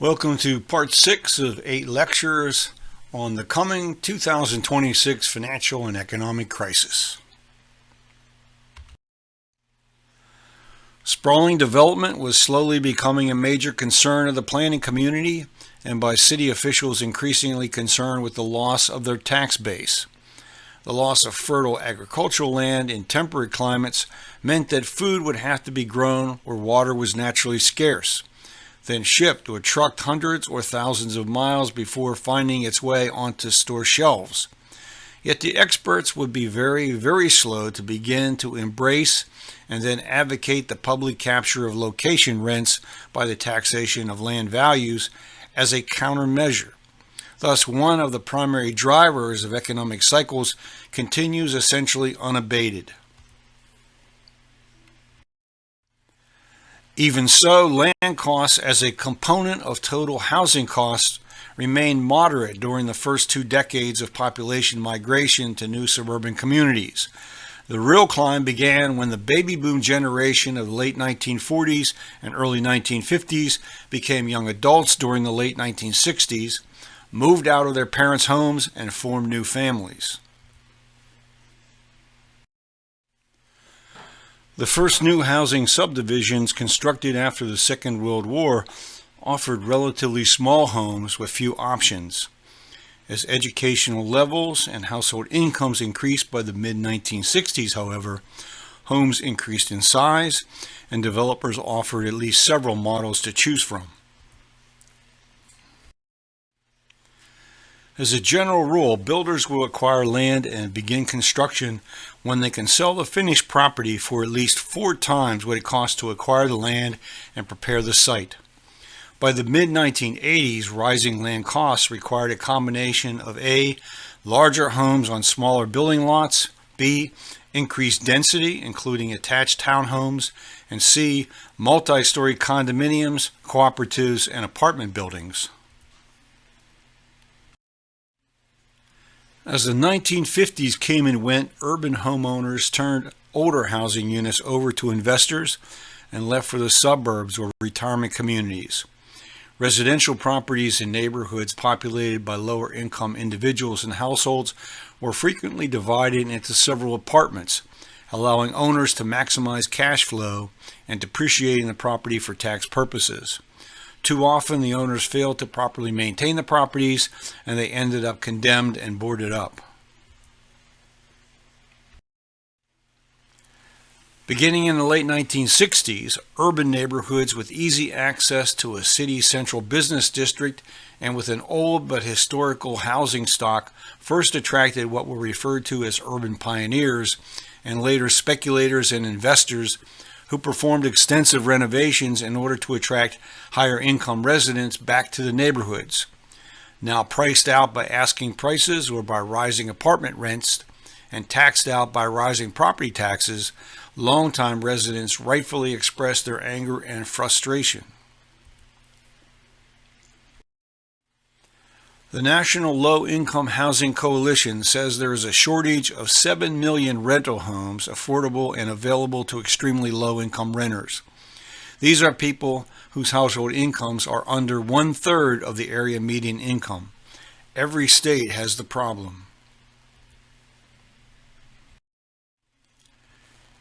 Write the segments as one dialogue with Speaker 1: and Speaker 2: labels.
Speaker 1: Welcome to part 6 of 8 lectures on the coming 2026 financial and economic crisis. Sprawling development was slowly becoming a major concern of the planning community and by city officials increasingly concerned with the loss of their tax base. The loss of fertile agricultural land in temperate climates meant that food would have to be grown where water was naturally scarce, then shipped or trucked hundreds or thousands of miles before finding its way onto store shelves. Yet the experts would be very slow to begin to embrace and then advocate the public capture of location rents by the taxation of land values as a countermeasure. Thus, one of the primary drivers of economic cycles continues essentially unabated. Even so, land costs as a component of total housing costs remained moderate during the first 2 decades of population migration to new suburban communities. The real climb began when the baby boom generation of the late 1940s and early 1950s became young adults during the late 1960s, moved out of their parents' homes, and formed new families. The first new housing subdivisions constructed after the Second World War offered relatively small homes with few options. As educational levels and household incomes increased by the mid-1960s, however, homes increased in size and developers offered at least several models to choose from. As a general rule, builders will acquire land and begin construction when they can sell the finished property for at least 4 times what it costs to acquire the land and prepare the site. By the mid-1980s, rising land costs required a combination of A, larger homes on smaller building lots, B, increased density, including attached townhomes, and C, multi-story condominiums, cooperatives, and apartment buildings. As the 1950s came and went, urban homeowners turned older housing units over to investors and left for the suburbs or retirement communities. Residential properties in neighborhoods populated by lower income individuals and households were frequently divided into several apartments, allowing owners to maximize cash flow and depreciating the property for tax purposes. Too often, the owners failed to properly maintain the properties, and they ended up condemned and boarded up. Beginning in the late 1960s, urban neighborhoods with easy access to a city central business district and with an old but historical housing stock first attracted what were referred to as urban pioneers and later speculators and investors who performed extensive renovations in order to attract higher income residents back to the neighborhoods. Now priced out by asking prices or by rising apartment rents and taxed out by rising property taxes, longtime residents rightfully expressed their anger and frustration. The National Low-Income Housing Coalition says there is a shortage of 7 million rental homes affordable and available to extremely low-income renters. These are people whose household incomes are under 1/3 of the area median income. Every state has the problem.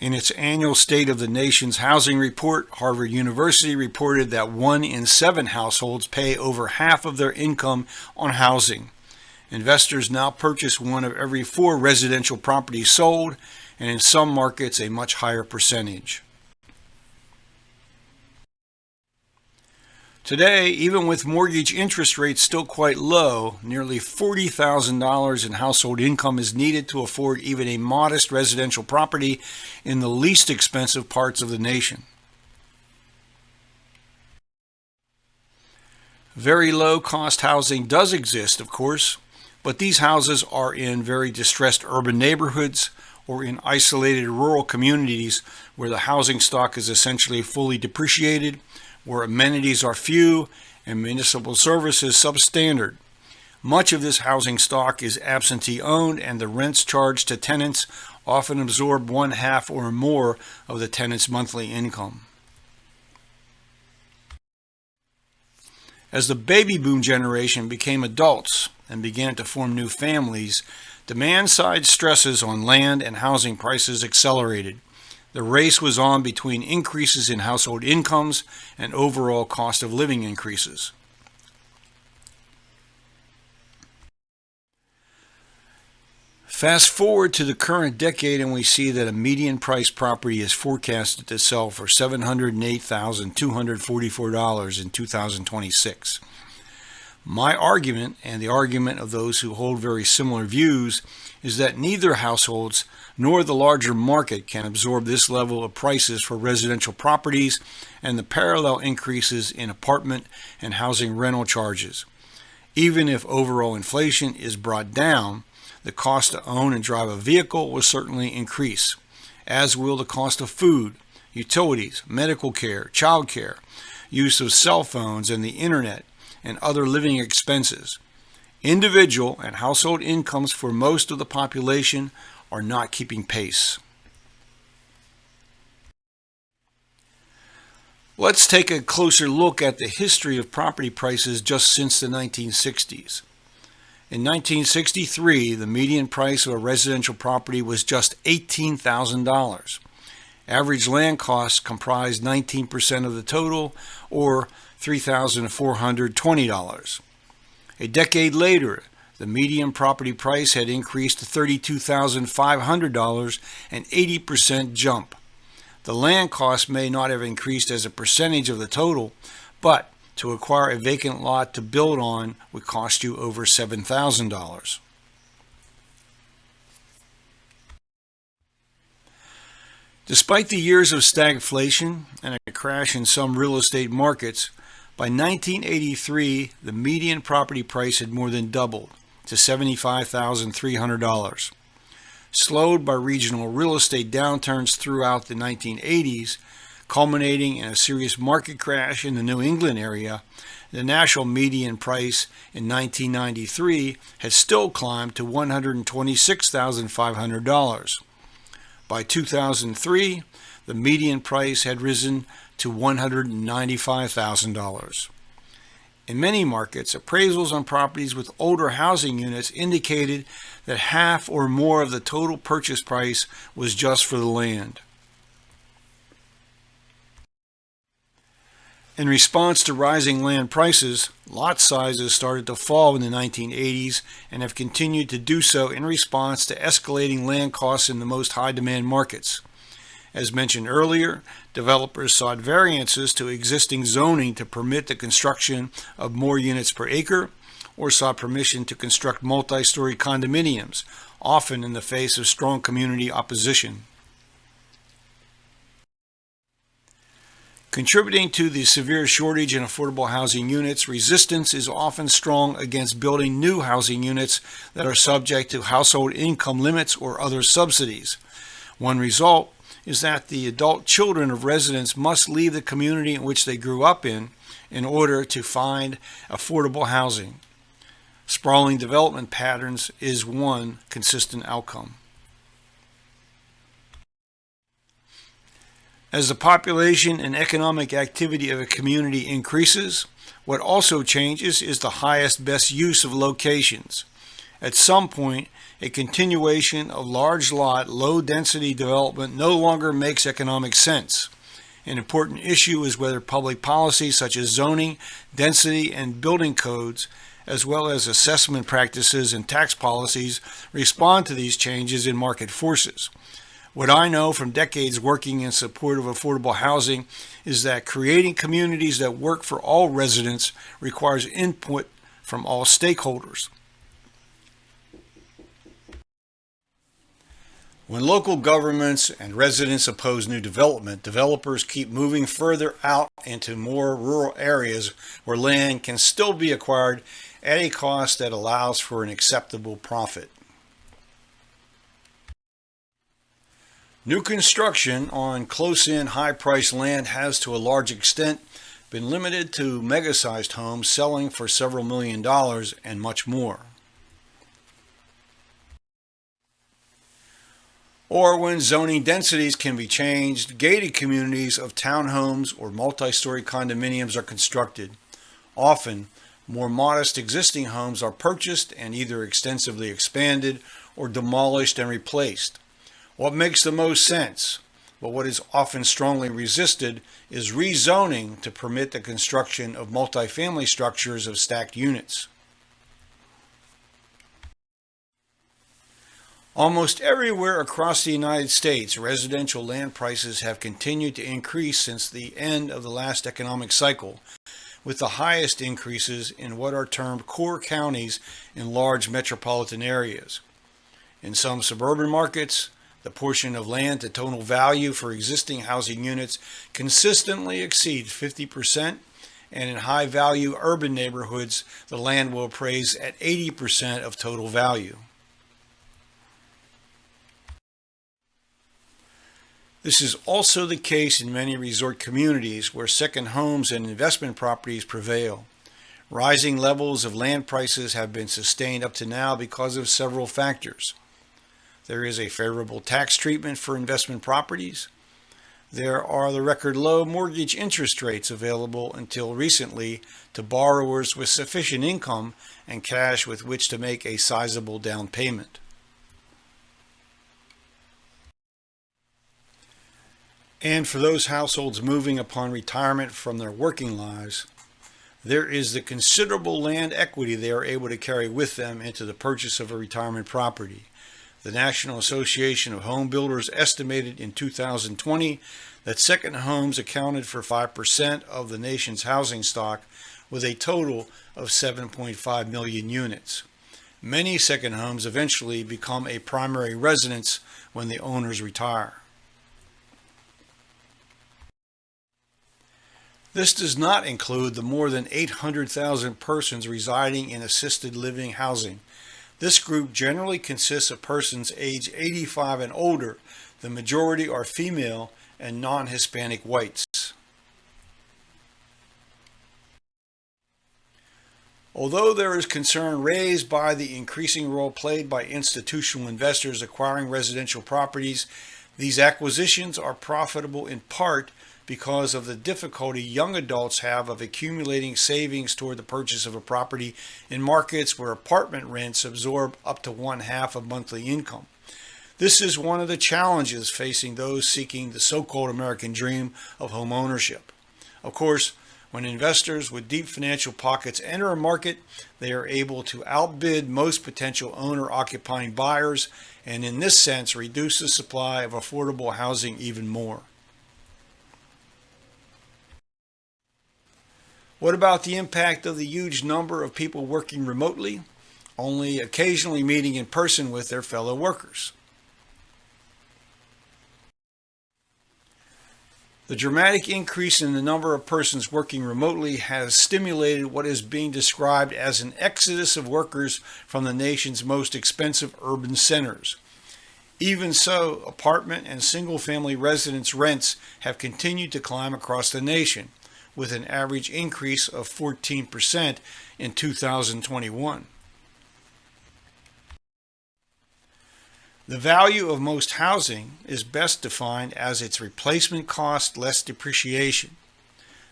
Speaker 1: In its annual State of the Nation's Housing Report, Harvard University reported that 1 in 7 households pay over half of their income on housing. Investors now purchase 1 of every 4 residential properties sold, and in some markets a much higher percentage. Today, even with mortgage interest rates still quite low, nearly $40,000 in household income is needed to afford even a modest residential property in the least expensive parts of the nation. Very low-cost housing does exist, of course, but these houses are in very distressed urban neighborhoods or in isolated rural communities where the housing stock is essentially fully depreciated, where amenities are few and municipal services substandard. Much of this housing stock is absentee owned, and the rents charged to tenants often absorb 1/2 or more of the tenant's monthly income. As the baby boom generation became adults and began to form new families, demand-side stresses on land and housing prices accelerated. The race was on between increases in household incomes and overall cost of living increases. Fast forward to the current decade and we see that a median price property is forecasted to sell for $708,244 in 2026. My argument, and the argument of those who hold very similar views, is that neither households nor the larger market can absorb this level of prices for residential properties and the parallel increases in apartment and housing rental charges. Even if overall inflation is brought down, the cost to own and drive a vehicle will certainly increase, as will the cost of food, utilities, medical care, child care, use of cell phones and the internet, and other living expenses. Individual and household incomes for most of the population are not keeping pace. Let's take a closer look at the history of property prices just since the 1960s. In 1963, the median price of a residential property was just $18,000. Average land costs comprised 19% of the total, or $3,420. A decade later, the median property price had increased to $32,500, an 80% jump. The land cost may not have increased as a percentage of the total, but to acquire a vacant lot to build on would cost you over $7,000. Despite the years of stagflation and a crash in some real estate markets, by 1983, the median property price had more than doubled to $75,300. Slowed by regional real estate downturns throughout the 1980s, culminating in a serious market crash in the New England area, the national median price in 1993 had still climbed to $126,500. By 2003, the median price had risen to $195,000. In many markets, appraisals on properties with older housing units indicated that half or more of the total purchase price was just for the land. In response to rising land prices, lot sizes started to fall in the 1980s and have continued to do so in response to escalating land costs in the most high-demand markets. As mentioned earlier, developers sought variances to existing zoning to permit the construction of more units per acre, or sought permission to construct multi-story condominiums, often in the face of strong community opposition. Contributing to the severe shortage in affordable housing units, resistance is often strong against building new housing units that are subject to household income limits or other subsidies. One result is that the adult children of residents must leave the community in which they grew up in order to find affordable housing. Sprawling development patterns is one consistent outcome. As the population and economic activity of a community increases, what also changes is the highest best use of locations. At some point, a continuation of large lot, low density development no longer makes economic sense. An important issue is whether public policies such as zoning, density, and building codes, as well as assessment practices and tax policies, respond to these changes in market forces. What I know from decades working in support of affordable housing is that creating communities that work for all residents requires input from all stakeholders. When local governments and residents oppose new development, developers keep moving further out into more rural areas where land can still be acquired at a cost that allows for an acceptable profit. New construction on close-in, high-priced land has to a large extent been limited to mega-sized homes selling for several $1,000,000 and much more. Or when zoning densities can be changed, gated communities of townhomes or multi-story condominiums are constructed. Often, more modest existing homes are purchased and either extensively expanded or demolished and replaced. What makes the most sense, but what is often strongly resisted, is rezoning to permit the construction of multifamily structures of stacked units. Almost everywhere across the United States, residential land prices have continued to increase since the end of the last economic cycle, with the highest increases in what are termed core counties in large metropolitan areas. In some suburban markets, the portion of land to total value for existing housing units consistently exceeds 50%, and in high-value urban neighborhoods, the land will appraise at 80% of total value. This is also the case in many resort communities where second homes and investment properties prevail. Rising levels of land prices have been sustained up to now because of several factors. There is a favorable tax treatment for investment properties. There are the record low mortgage interest rates available until recently to borrowers with sufficient income and cash with which to make a sizable down payment. And for those households moving upon retirement from their working lives, there is the considerable land equity they are able to carry with them into the purchase of a retirement property. The National Association of Home Builders estimated in 2020 that second homes accounted for 5% of the nation's housing stock, with a total of 7.5 million units. Many second homes eventually become a primary residence when the owners retire. This does not include the more than 800,000 persons residing in assisted living housing. This group generally consists of persons aged 85 and older. The majority are female and non-Hispanic whites. Although there is concern raised by the increasing role played by institutional investors acquiring residential properties, these acquisitions are profitable in part because of the difficulty young adults have of accumulating savings toward the purchase of a property in markets where apartment rents absorb up to one-half of monthly income. This is one of the challenges facing those seeking the so-called American dream of home ownership. Of course, when investors with deep financial pockets enter a market, they are able to outbid most potential owner-occupying buyers and in this sense reduce the supply of affordable housing even more. What about the impact of the huge number of people working remotely, only occasionally meeting in person with their fellow workers? The dramatic increase in the number of persons working remotely has stimulated what is being described as an exodus of workers from the nation's most expensive urban centers. Even so, apartment and single-family residence rents have continued to climb across the nation, with an average increase of 14% in 2021. The value of most housing is best defined as its replacement cost less depreciation.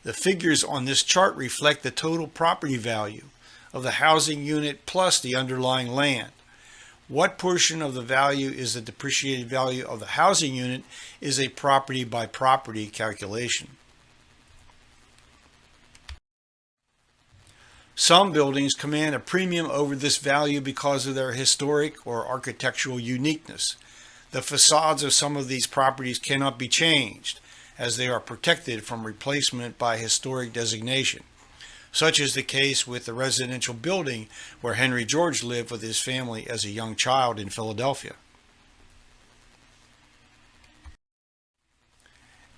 Speaker 1: The figures on this chart reflect the total property value of the housing unit plus the underlying land. What portion of the value is the depreciated value of the housing unit is a property by property calculation. Some buildings command a premium over this value because of their historic or architectural uniqueness. The facades of some of these properties cannot be changed, as they are protected from replacement by historic designation. Such is the case with the residential building where Henry George lived with his family as a young child in Philadelphia.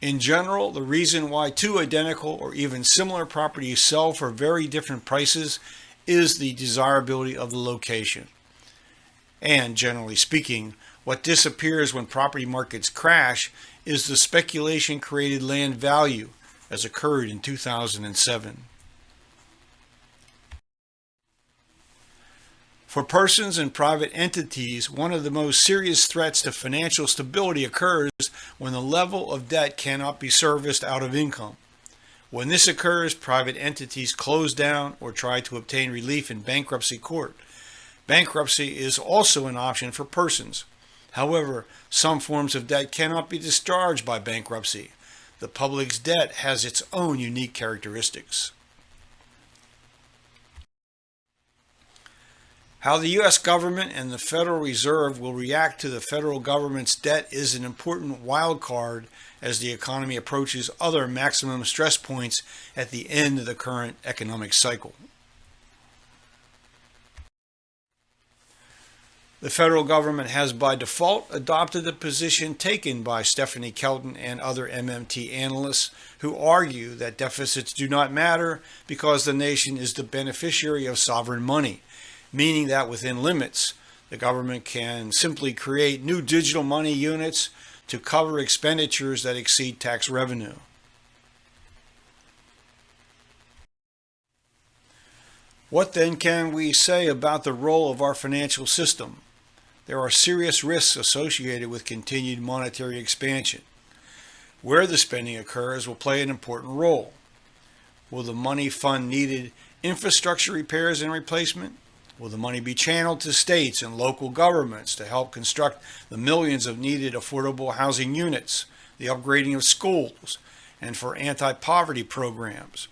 Speaker 1: In general, the reason why two identical or even similar properties sell for very different prices is the desirability of the location. And generally speaking, what disappears when property markets crash is the speculation-created land value, as occurred in 2007. For persons and private entities, one of the most serious threats to financial stability occurs when the level of debt cannot be serviced out of income. When this occurs, private entities close down or try to obtain relief in bankruptcy court. Bankruptcy is also an option for persons. However, some forms of debt cannot be discharged by bankruptcy. The public's debt has its own unique characteristics. How the U.S. government and the Federal Reserve will react to the federal government's debt is an important wild card as the economy approaches other maximum stress points at the end of the current economic cycle. The federal government has by default adopted the position taken by Stephanie Kelton and other MMT analysts who argue that deficits do not matter because the nation is the beneficiary of sovereign money, meaning that within limits, the government can simply create new digital money units to cover expenditures that exceed tax revenue. What then can we say about the role of our financial system? There are serious risks associated with continued monetary expansion. Where the spending occurs will play an important role. Will the money fund needed infrastructure repairs and replacement? Will the money be channeled to states and local governments to help construct the millions of needed affordable housing units, the upgrading of schools, and for anti-poverty programs?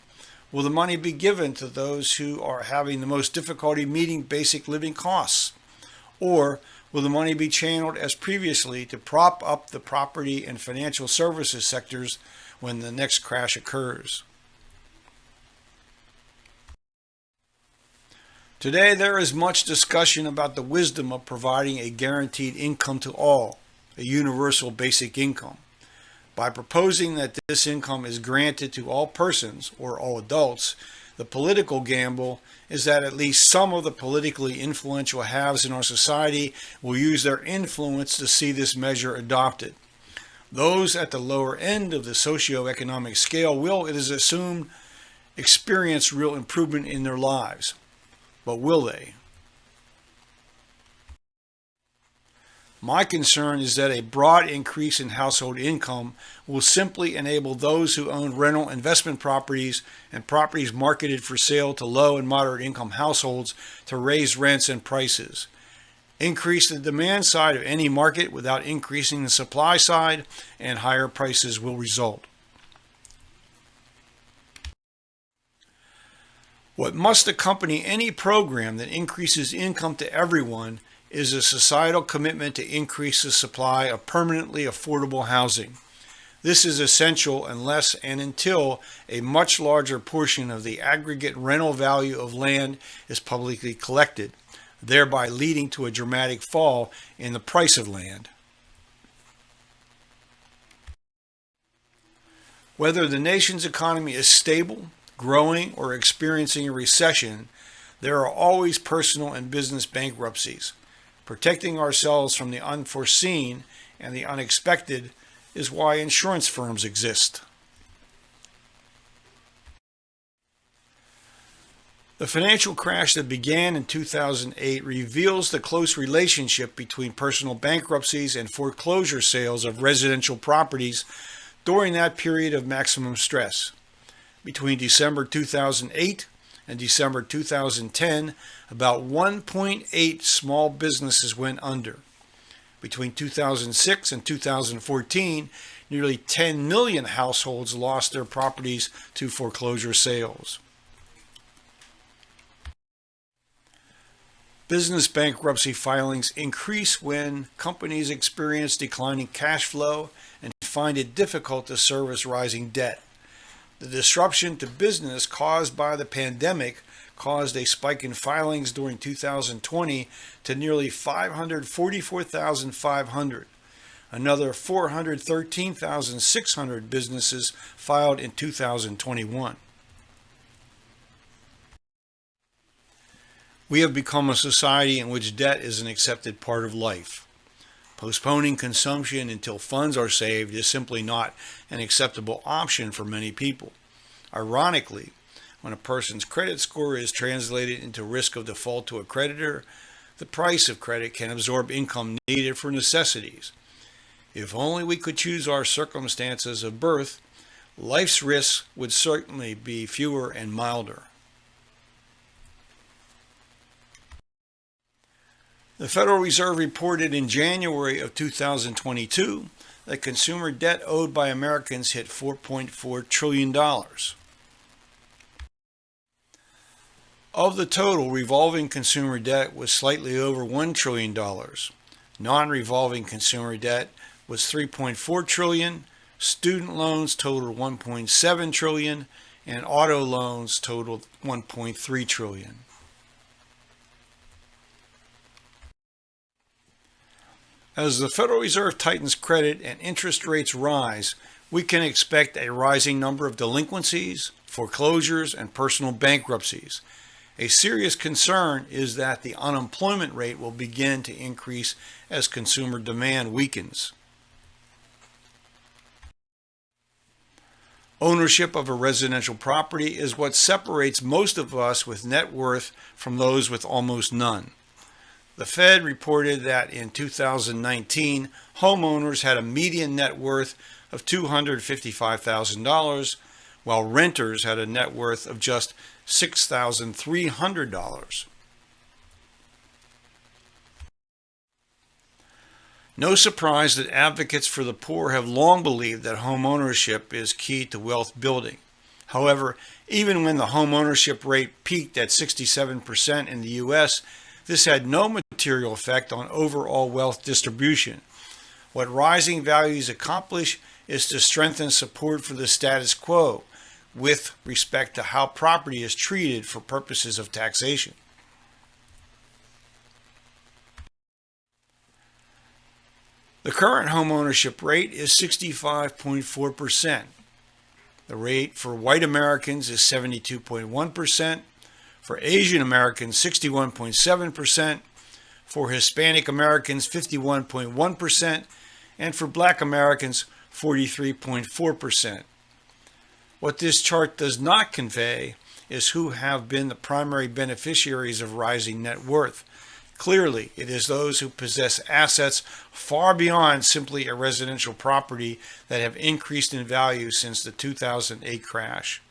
Speaker 1: Will the money be given to those who are having the most difficulty meeting basic living costs? Or will the money be channeled as previously to prop up the property and financial services sectors when the next crash occurs? Today, there is much discussion about the wisdom of providing a guaranteed income to all, a universal basic income. By proposing that this income is granted to all persons or all adults, the political gamble is that at least some of the politically influential halves in our society will use their influence to see this measure adopted. Those at the lower end of the socioeconomic scale will, it is assumed, experience real improvement in their lives. But will they? My concern is that a broad increase in household income will simply enable those who own rental investment properties and properties marketed for sale to low and moderate income households to raise rents and prices. Increase the demand side of any market without increasing the supply side, and higher prices will result. What must accompany any program that increases income to everyone is a societal commitment to increase the supply of permanently affordable housing. This is essential unless and until a much larger portion of the aggregate rental value of land is publicly collected, thereby leading to a dramatic fall in the price of land. Whether the nation's economy is stable, growing, or experiencing a recession, there are always personal and business bankruptcies. Protecting ourselves from the unforeseen and the unexpected is why insurance firms exist. The financial crash that began in 2008 reveals the close relationship between personal bankruptcies and foreclosure sales of residential properties during that period of maximum stress. Between December 2008 and December 2010, about 1.8 small businesses went under. Between 2006 and 2014, nearly 10 million households lost their properties to foreclosure sales. Business bankruptcy filings increase when companies experience declining cash flow and find it difficult to service rising debt. The disruption to business caused by the pandemic caused a spike in filings during 2020 to nearly 544,500. Another 413,600 businesses filed in 2021. We have become a society in which debt is an accepted part of life. Postponing consumption until funds are saved is simply not an acceptable option for many people. Ironically, when a person's credit score is translated into risk of default to a creditor, the price of credit can absorb income needed for necessities. If only we could choose our circumstances of birth, life's risks would certainly be fewer and milder. The Federal Reserve reported in January of 2022 that consumer debt owed by Americans hit $4.4 trillion. Of the total, revolving consumer debt was slightly over $1 trillion. Non-revolving consumer debt was $3.4 trillion, student loans totaled $1.7 trillion, and auto loans totaled $1.3 trillion. As the Federal Reserve tightens credit and interest rates rise, we can expect a rising number of delinquencies, foreclosures, and personal bankruptcies. A serious concern is that the unemployment rate will begin to increase as consumer demand weakens. Ownership of a residential property is what separates most of us with net worth from those with almost none. The Fed reported that in 2019, homeowners had a median net worth of $255,000, while renters had a net worth of just $6,300. No surprise that advocates for the poor have long believed that home ownership is key to wealth building. However, even when the home ownership rate peaked at 67% in the U.S., this had no material effect on overall wealth distribution. What rising values accomplish is to strengthen support for the status quo with respect to how property is treated for purposes of taxation. The current home ownership rate is 65.4%. The rate for white Americans is 72.1%. For Asian Americans, 61.7%, for Hispanic Americans, 51.1%, and for Black Americans, 43.4%. What this chart does not convey is who have been the primary beneficiaries of rising net worth. Clearly, it is those who possess assets far beyond simply a residential property that have increased in value since the 2008 crash.